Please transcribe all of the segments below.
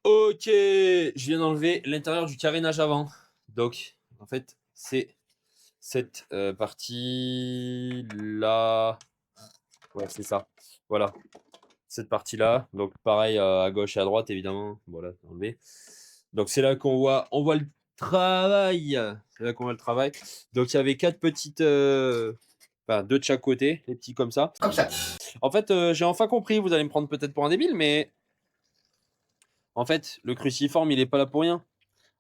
Ok, je viens d'enlever l'intérieur du carénage avant. Donc, en fait, c'est cette partie là. Ouais, c'est ça. Voilà, cette partie là. Donc, pareil à gauche et à droite, évidemment. Voilà, enlevé. Donc, c'est là on voit le travail. C'est là qu'on voit le travail. Donc, il y avait quatre petites, enfin, deux de chaque côté, les petits comme ça. Comme ça. En fait, j'ai enfin compris. Vous allez me prendre peut-être pour un débile, mais en fait, le cruciforme, il est pas là pour rien.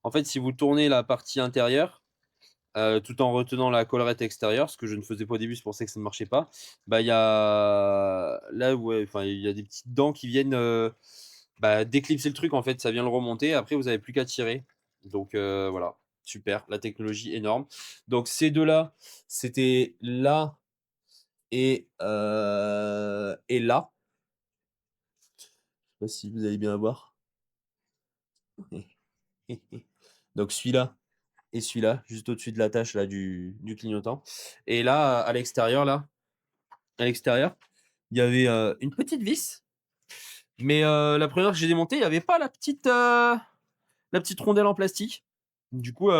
En fait, si vous tournez la partie intérieure, tout en retenant la collerette extérieure, ce que je ne faisais pas au début, c'est pour ça que ça ne marchait pas, bah il y a là ouais, enfin il y a des petites dents qui viennent d'éclipser le truc en fait, ça vient le remonter. Après, vous avez plus qu'à tirer. Donc voilà, super, la technologie énorme. Donc ces deux-là, c'était là et là. Je sais pas si vous allez bien voir. Donc celui-là et celui-là, juste au-dessus de la tâche là du clignotant. Et là, à l'extérieur, il y avait une petite vis. Mais la première que j'ai démontée, il n'y avait pas la petite rondelle en plastique. Du coup,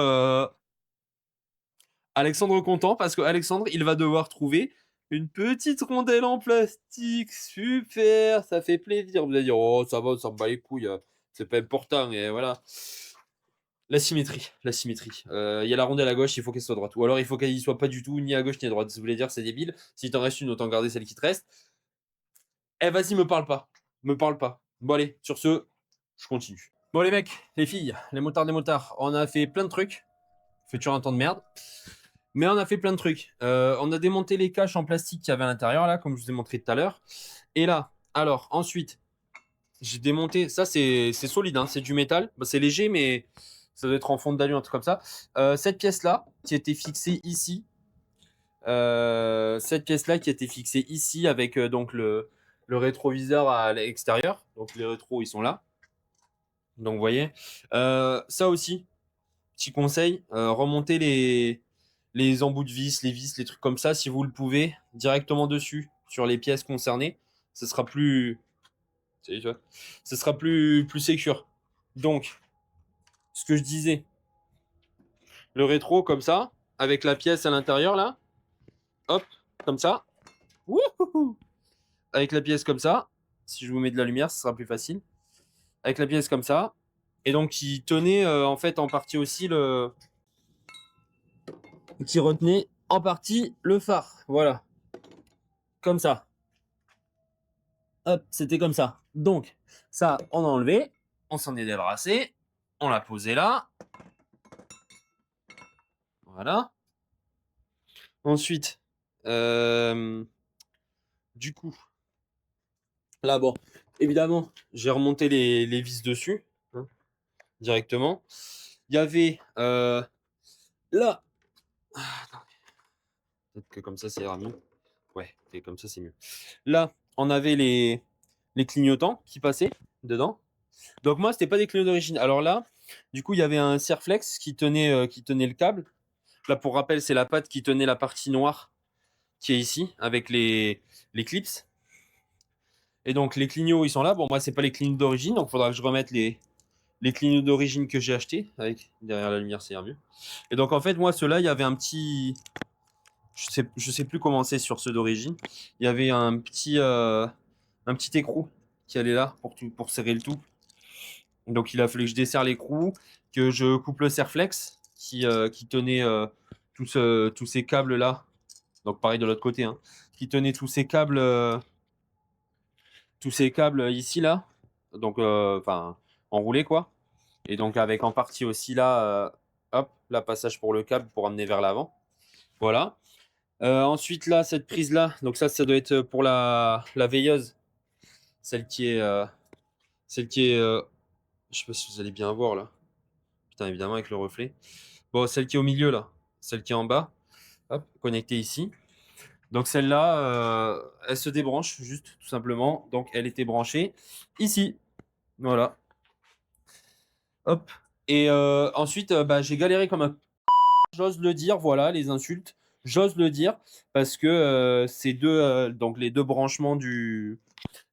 Alexandre content parce que Alexandre, il va devoir trouver une petite rondelle en plastique. Super, ça fait plaisir. Vous allez dire, oh, ça va, ça me bat les couilles. C'est pas important. Et voilà. La symétrie, la symétrie. Il y a la rondelle à gauche, il faut qu'elle soit droite. Ou alors il faut qu'elle y soit pas du tout, ni à gauche ni à droite. Ça voulait dire c'est débile. Si t'en restes une, autant garder celle qui te reste. Eh vas-y, me parle pas. Me parle pas. Bon allez, sur ce, je continue. Bon les mecs, les filles, les motards, on a fait plein de trucs. Fait toujours un temps de merde. Mais on a fait plein de trucs. On a démonté les caches en plastique qu'il y avait à l'intérieur, là, comme je vous ai montré tout à l'heure. Et là, alors, ensuite, j'ai démonté. Ça, c'est solide, hein, c'est du métal. Bah, c'est léger, mais ça doit être en fond d'alu, un truc comme ça. Cette pièce-là, qui était fixée ici. Cette pièce-là, qui était fixée ici, avec donc le rétroviseur à l'extérieur. Donc, les rétros, ils sont là. Donc, vous voyez. Ça aussi, petit conseil, remontez les embouts de vis, les trucs comme ça, si vous le pouvez, directement dessus, sur les pièces concernées. Ce sera plus, tu vois, ce sera plus sécure. Donc, ce que je disais, le rétro comme ça, avec la pièce à l'intérieur là, hop, comme ça, wouhou, avec la pièce comme ça. Si je vous mets de la lumière, ce sera plus facile. Avec la pièce comme ça, et donc qui tenait en fait en partie aussi qui retenait en partie le phare. Voilà, comme ça. Hop, c'était comme ça. Donc, ça, on a enlevé, on s'en est débarrassé, on l'a posé là. Voilà. Ensuite, euh, du coup, là, bon, évidemment, j'ai remonté les vis dessus, hein, directement. Il y avait là, peut-être que comme ça ira mieux. Ouais, et comme ça, c'est mieux. Là, on avait les clignotants qui passaient dedans. Donc moi, c'était pas des clignotants d'origine. Alors là, du coup, il y avait un serflex qui tenait le câble. Là, pour rappel, c'est la patte qui tenait la partie noire qui est ici, avec les clips. Et donc, les clignots, ils sont là. Bon, moi, c'est pas les clignots d'origine, donc il faudra que je remette les clignots d'origine que j'ai achetés. Avec, derrière la lumière, c'est mieux. Et donc, en fait, moi, ceux-là, il y avait un petit... je sais plus comment c'est sur ceux d'origine. Il y avait un petit écrou qui allait là pour serrer le tout. Donc, il a fallu que je desserre l'écrou, que je coupe le serflex qui tenait tous ces câbles-là. Donc pareil de l'autre côté, hein, qui tenait tous ces câbles ici là, donc enfin enroulés quoi. Et donc avec en partie aussi là, hop, là passage pour le câble pour amener vers l'avant. Voilà. Ensuite là, cette prise là, donc ça doit être pour la veilleuse, celle qui est, je sais pas si vous allez bien voir là. Putain évidemment avec le reflet. Bon, celle qui est au milieu là, celle qui est en bas, hop, connectée ici. Donc celle-là, elle se débranche juste tout simplement. Donc elle était branchée ici. Voilà. Hop. Et ensuite, bah, j'ai galéré comme un... J'ose le dire, voilà, les insultes. J'ose le dire parce que ces deux, donc les deux branchements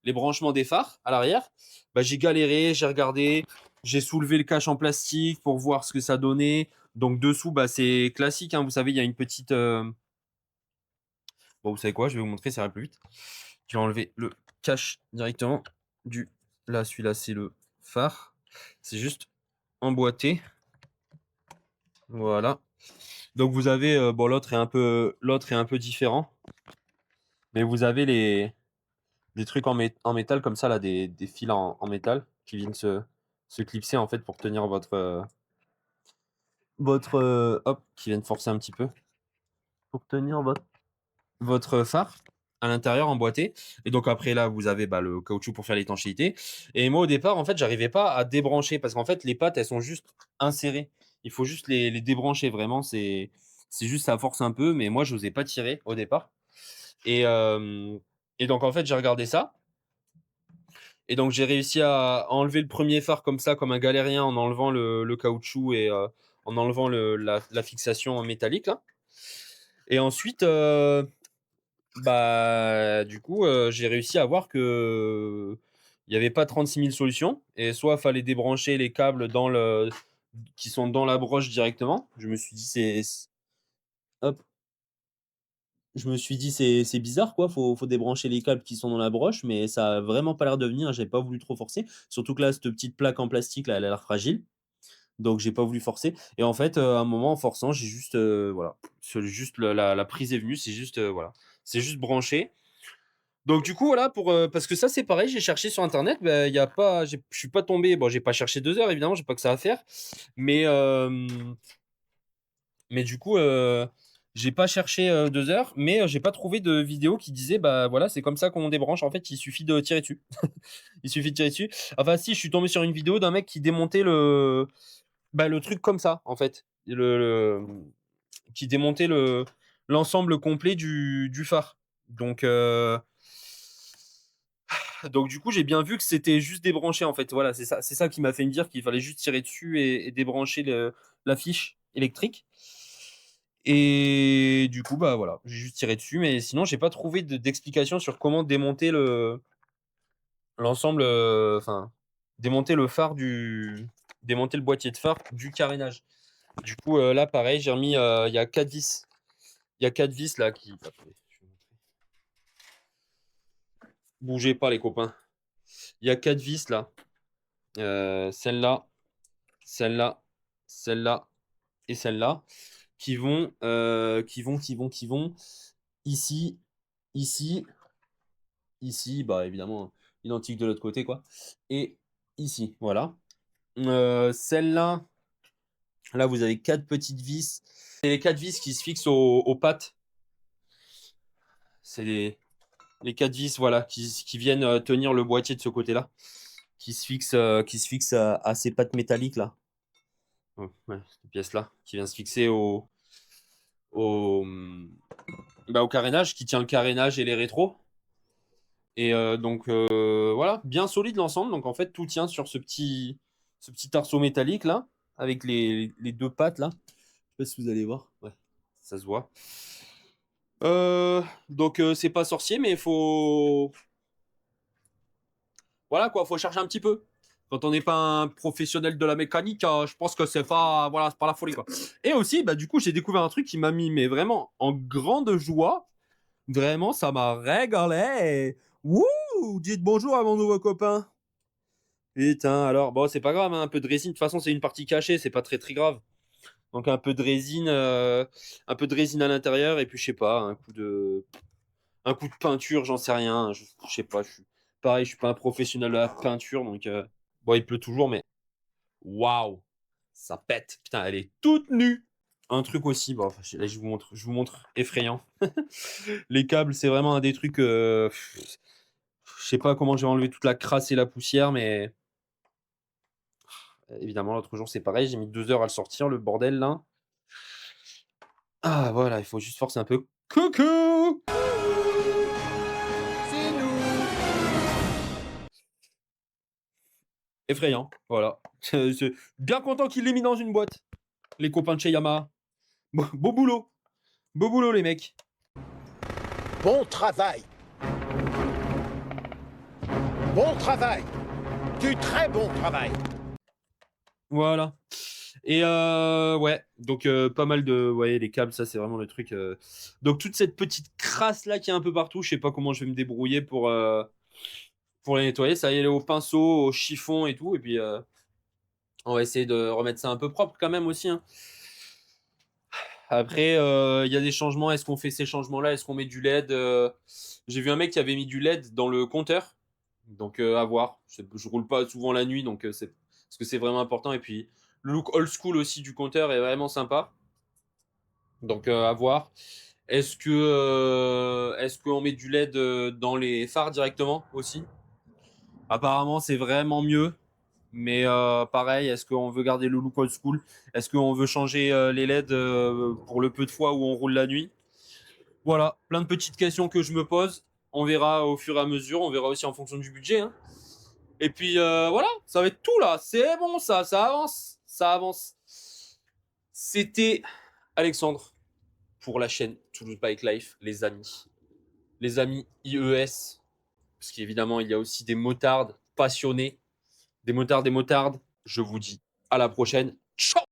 les branchements des phares à l'arrière, bah, j'ai galéré, j'ai regardé, j'ai soulevé le cache en plastique pour voir ce que ça donnait. Donc dessous, bah, c'est classique, hein, vous savez, il y a une petite. Bon, vous savez quoi, je vais vous montrer, ça ira plus vite. Je vais enlever le cache directement du. Là, celui-là, c'est le phare. C'est juste emboîté. Voilà. Donc vous avez, bon, l'autre est un peu différent, mais vous avez des trucs en métal comme ça, là, des fils en métal qui viennent se clipser en fait pour tenir hop, qui viennent forcer un petit peu pour tenir votre phare à l'intérieur emboîté. Et donc après là, vous avez bah, le caoutchouc pour faire l'étanchéité. Et moi au départ, en fait, j'arrivais pas à débrancher parce qu'en fait, les pattes, elles sont juste insérées. Il faut juste les débrancher vraiment. C'est juste ça force un peu, mais moi, je n'osais pas tirer au départ. Et, euh, et donc en fait, j'ai regardé ça. Et donc j'ai réussi à enlever le premier phare comme ça, comme un galérien, en enlevant le caoutchouc et en enlevant la fixation métallique là. Et ensuite, bah du coup, j'ai réussi à voir que il n'y avait pas 36 000 solutions. Et soit fallait débrancher les câbles qui sont dans la broche directement. Je me suis dit hop, je me suis dit c'est bizarre quoi, faut débrancher les câbles qui sont dans la broche, mais ça a vraiment pas l'air de venir. J'ai pas voulu trop forcer, surtout que là cette petite plaque en plastique là, elle a l'air fragile. Donc j'ai pas voulu forcer. Et en fait, à un moment, en forçant, j'ai juste, voilà, juste la prise est venue, c'est juste, voilà, c'est juste branché. Donc du coup, voilà, parce que ça c'est pareil, j'ai cherché sur internet, ben il y a pas, je suis pas tombé, bon, j'ai pas cherché 2 heures évidemment, j'ai pas que ça à faire, mais du coup, j'ai pas cherché 2 heures, mais j'ai pas trouvé de vidéo qui disait, bah voilà, c'est comme ça qu'on débranche. En fait, il suffit de tirer dessus. Il suffit de tirer dessus. Enfin, si, je suis tombé sur une vidéo d'un mec qui démontait le truc comme ça, en fait. Qui démontait l'ensemble complet du phare. Donc du coup, j'ai bien vu que c'était juste débranché, en fait. Voilà, c'est ça qui m'a fait me dire qu'il fallait juste tirer dessus et débrancher la fiche électrique. Et du coup, bah voilà, j'ai juste tiré dessus, mais sinon, j'ai pas trouvé d'explication sur comment démonter l'ensemble, enfin, démonter le phare démonter le boîtier de phare du carénage. Du coup, là, pareil, j'ai remis, il y a 4 vis. Il y a 4 vis là qui. Attendez, je vais vous montrer. Bougez pas, les copains. Il y a 4 vis là. Celle-là, celle-là, celle-là et celle-là qui vont ici, ici, ici, bah évidemment, identique de l'autre côté, quoi. Et ici, voilà. Celle-là, là, vous avez 4 petites vis. C'est les 4 vis qui se fixent aux pattes. C'est les 4 vis, voilà, qui viennent tenir le boîtier de ce côté-là, qui se fixe à ces pattes métalliques là. Oh, ouais, cette pièce-là, qui vient se fixer au, au carénage, qui tient le carénage et les rétros. Et donc voilà, bien solide l'ensemble. Donc en fait, tout tient sur ce petit arceau métallique là, avec les deux pattes là. Je sais pas si vous allez voir. Ouais, ça se voit. Donc c'est pas sorcier, mais voilà quoi, faut chercher un petit peu. Quand on n'est pas un professionnel de la mécanique, je pense que c'est pas la folie quoi. Et aussi, bah du coup, j'ai découvert un truc qui m'a mis mais vraiment en grande joie. Vraiment, ça m'a régalé. Wouh! Dites bonjour à mon nouveau copain. Putain, alors bon, c'est pas grave, hein, un peu de résine. De toute façon, c'est une partie cachée, c'est pas très très grave. Donc un peu de résine à l'intérieur et puis je sais pas, un coup de peinture, j'en sais rien. Je sais pas. Pareil, je suis pas un professionnel de la peinture, donc bon, il pleut toujours, mais waouh, ça pète. Putain, elle est toute nue. Un truc aussi, bon, enfin, là je vous montre effrayant. Les câbles, c'est vraiment un des trucs. Je sais pas comment j'ai enlevé toute la crasse et la poussière, mais évidemment l'autre jour c'est pareil. J'ai mis 2 heures à le sortir, le bordel là. Ah voilà, il faut juste forcer un peu. Coucou. C'est nous. Effrayant, voilà. C'est bien content qu'il l'ait mis dans une boîte. Les copains de chez Yamaha. Beau boulot. Beau boulot les mecs. Bon travail. Bon travail. Du très bon travail. Voilà. Et ouais, donc pas mal de... Ouais, les câbles, ça c'est vraiment le truc. Donc toute cette petite crasse là qui est un peu partout, je sais pas comment je vais me débrouiller pour les nettoyer. Ça y est, au pinceau, au chiffon et tout. Et puis on va essayer de remettre ça un peu propre quand même aussi, hein. Après, il y a des changements. Est-ce qu'on fait ces changements-là? Est-ce qu'on met du LED? J'ai vu un mec qui avait mis du LED dans le compteur. Donc, à voir. Je roule pas souvent la nuit, donc parce que c'est vraiment important. Et puis, le look old school aussi du compteur est vraiment sympa. Donc, à voir. Est-ce qu'on met du LED dans les phares directement aussi? Apparemment, c'est vraiment mieux. Mais pareil, est-ce qu'on veut garder le look old school? Est-ce qu'on veut changer les LED pour le peu de fois où on roule la nuit? Voilà, plein de petites questions que je me pose. On verra au fur et à mesure, on verra aussi en fonction du budget, hein. Et puis voilà, ça va être tout là. C'est bon, ça avance, ça avance. C'était Alexandre pour la chaîne Toulouse Bike Life, les amis. Les amis IES, parce qu'évidemment, il y a aussi des motards passionnés, des motards, des motardes. Je vous dis à la prochaine. Ciao!